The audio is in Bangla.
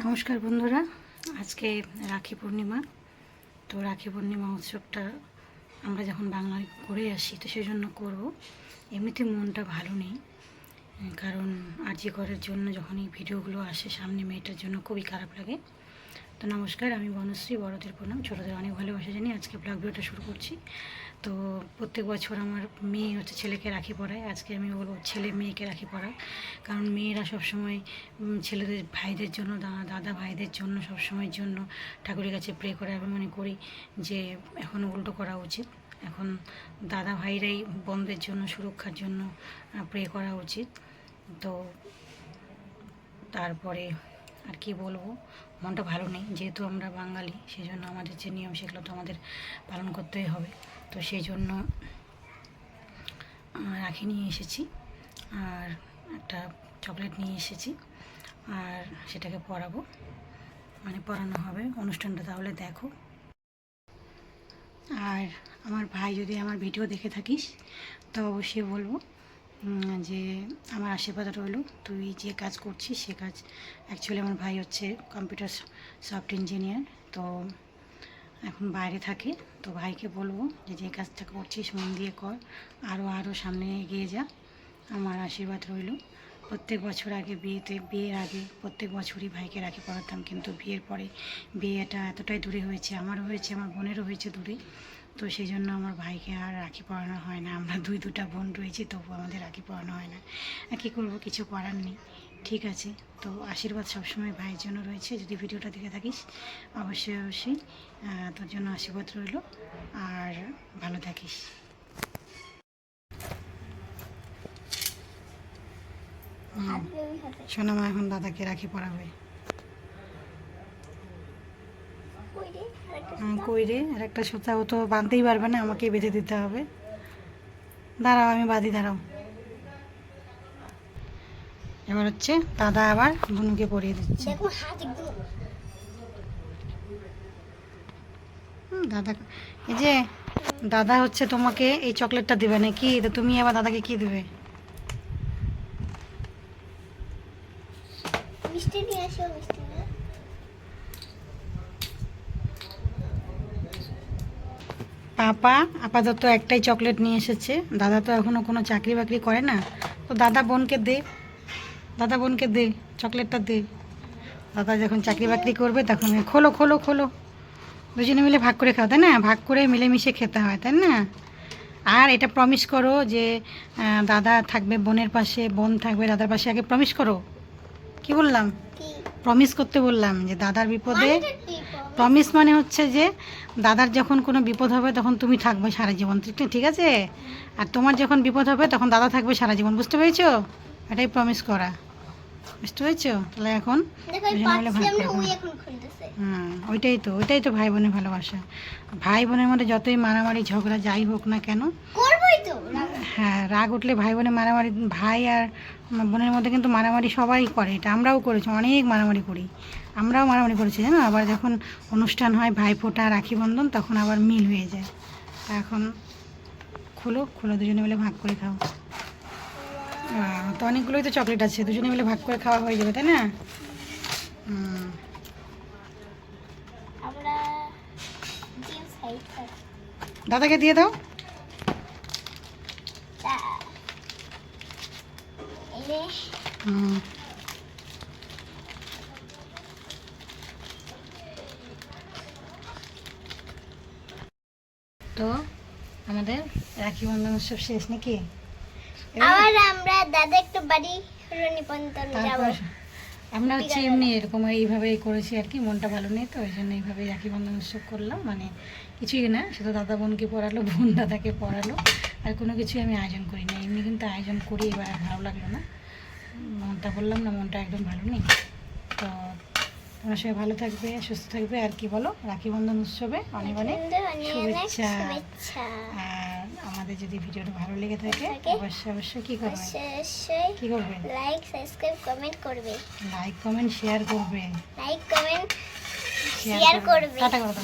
নমস্কার বন্ধুরা, আজকে রাখি পূর্ণিমা। তো রাখি পূর্ণিমা উৎসবটা আমরা যখন বাংলায় করে আসি তো সেজন্য করব। এমনিতে মনটা ভালো নেই, কারণ আরজি করার জন্য যখন এই ভিডিওগুলো আসে সামনে মেয়েটার জন্য খুবই খারাপ লাগে। তো নমস্কার, আমি বনশ্রী, বড়দের প্রণাম, ছোটোদের অনেক ভালোবাসা জানি। আজকে ব্লগ ভিডিওটা শুরু করছি। তো প্রত্যেক বছর আমার মেয়ে হচ্ছে ছেলেকে রাখি পরায়, আজকে আমি বলবো ছেলে মেয়েকে রাখি পরায়। কারণ মেয়েরা সবসময় ছেলেদের ভাইদের জন্য, দাদা ভাইদের জন্য সবসময়ের জন্য ঠাকুরের কাছে প্রে করে। আমি মনে করি যে এখন উল্টো করা উচিত। এখন দাদা ভাইরাই বোনদের জন্য সুরক্ষার জন্য প্রে করা উচিত। তো তারপরে আর কি বলবো, মনটা ভালো নেই। যেহেতু আমরা বাঙালি, সেই জন্য আমাদের যে নিয়ম সেগুলো তো আমাদের পালন করতেই হবে। তো সেই জন্য রাখি নিয়ে এসেছি আর একটা চকলেট নিয়ে এসেছি, আর সেটাকে পরাবো, মানে পরানো হবে অনুষ্ঠানটা। তাহলে দেখো। আর আমার ভাই, যদি আমার ভিডিও দেখে থাকিস তো অবশ্যই বলবো যে আমার আশীর্বাদ রইল। তুই যে কাজ করছিস সে কাজ, অ্যাকচুয়ালি আমার ভাই হচ্ছে কম্পিউটার সফট ইঞ্জিনিয়ার, তো এখন বাইরে থাকে। তো ভাইকে বলবো যে যে কাজটা করছিস মন দিয়ে কর, আরও সামনে এগিয়ে যা। আমার আশীর্বাদ রইল। প্রত্যেক বছর আগে বিয়ের আগে প্রত্যেক বছরই ভাইকে রাখি পরাতাম, কিন্তু বিয়ের পরে বিয়েটা এতটাই দূরে হয়েছে, আমারও হয়েছে, আমার বোনেরও হয়েছে দূরে। তো সেই জন্য আমার ভাইকে আর রাখি পরানো হয় না। আমরা দুটা বোন রয়েছি, তবু আমাদের রাখি পরানো হয় না। কী করবো, কিছু করার নেই। ঠিক আছে, তো আশীর্বাদ সবসময় ভাইয়ের জন্য রয়েছে। যদি ভিডিওটা দেখে থাকিস অবশ্যই তোর জন্য আশীর্বাদ রইল, আর ভালো থাকিস। সোনামা এখন দাদাকে রাখি পরাবে। কই রে, আর একটা সুতা, ও তো বাঁধতেই পারবে না, আমাকেই বেঁধে দিতে হবে। দাঁড়াও, আমি বাঁধি, দাঁড়াও। এবার হচ্ছে দাদা আবার বুনুকে পরিয়ে দিচ্ছে। দাদা, এই যে দাদা হচ্ছে তোমাকে এই চকলেটটা দেবে নাকি? তো তুমি আবার দাদাকে কি দেবে? মিষ্টি নিয়ে আসো, মিষ্টি নিয়ে। পাপা আপাতত একটাই চকলেট নিয়ে এসেছে। দাদা তো এখনও কোনো চাকরি বাকরি করে না, তো দাদা বোনকে দে চকলেটটা দে। দাদা যখন চাকরি বাকরি করবে তখন খোলো খোলো খোলো, দুজনে মিলে ভাগ করে খাও, তাই না? ভাগ করে মিলেমিশে খেতে হয়, তাই না? আর এটা প্রমিস করো যে দাদা থাকবে বোনের পাশে, বোন থাকবে দাদার পাশে। আগে প্রমিস করো। কি বললাম? প্রমিস করতে বললাম যে দাদার বিপদে। প্রমিস মানে হচ্ছে যে দাদার যখন কোনো বিপদ হবে তখন তুমি থাকবে সারা জীবন, ঠিক আছে? আর তোমার যখন বিপদ হবে তখন দাদা থাকবে সারা জীবন, বুঝতে পেরেছো? এটাই প্রমিস করা, বুঝতে পেরেছো? তাহলে এখন ওইটাই তো ভাই বোনের ভালোবাসা। ভাই বোনের মধ্যে যতই মারামারি ঝগড়া যাই হোক না কেন, হ্যাঁ, রাগ উঠলে ভাই বোনের মারামারি, ভাই আর বোনের মধ্যে কিন্তু মারামারি সবাই করে। এটা আমরাও করেছি, অনেক মারামারি করি, আমরাও মারামারি করেছি, জানো? আবার যখন অনুষ্ঠান হয় ভাইফোঁটা, রাখি বন্ধন, তখন আবার মিল হয়ে যায়। তা এখন খোলো খোলো, দুজনে মিলে ভাগ করে খাও। তো অনেকগুলোই তো চকলেট আছে, দুজনে মিলে ভাগ করে খাওয়া হয়ে যাবে, তাই না? দাদাকে দিয়ে দাও। তো আমাদের রাখি বন্ধন উৎসব শেষ নাকি? আবার আমরা দাদা একটু বাড়ি নিমন্ত্রণ যাব। আমরা হচ্ছে এমনি এরকম এইভাবেই করেছি আর কি, মনটা ভালো নেই তো ওই জন্য এইভাবেই রাখি বন্ধন উৎসব করলাম। মানে কিছুই না, শুধু দাদা বোনকে পড়ালো, বোন দাদাকে পড়ালো, আর কোনো কিছুই আমি আয়োজন করি না। এমনি কিন্তু আয়োজন করি, এবার আর ভালো লাগলো না। মনটা বললাম না, মনটা একদম ভালো নেই। তো তোমার সবাই ভালো থাকবে, সুস্থ থাকবে। আর কি বলো, রাখি বন্ধন উৎসবে অনেক অনেক শুভেচ্ছা। আর আমাদের যদি ভিডিওটা ভালো লেগে থাকে অবশ্যই কি করবে? লাইক, সাবস্ক্রাইব, কমেন্ট করবে। লাইক কমেন্ট শেয়ার করবে। টাটা করে দাও।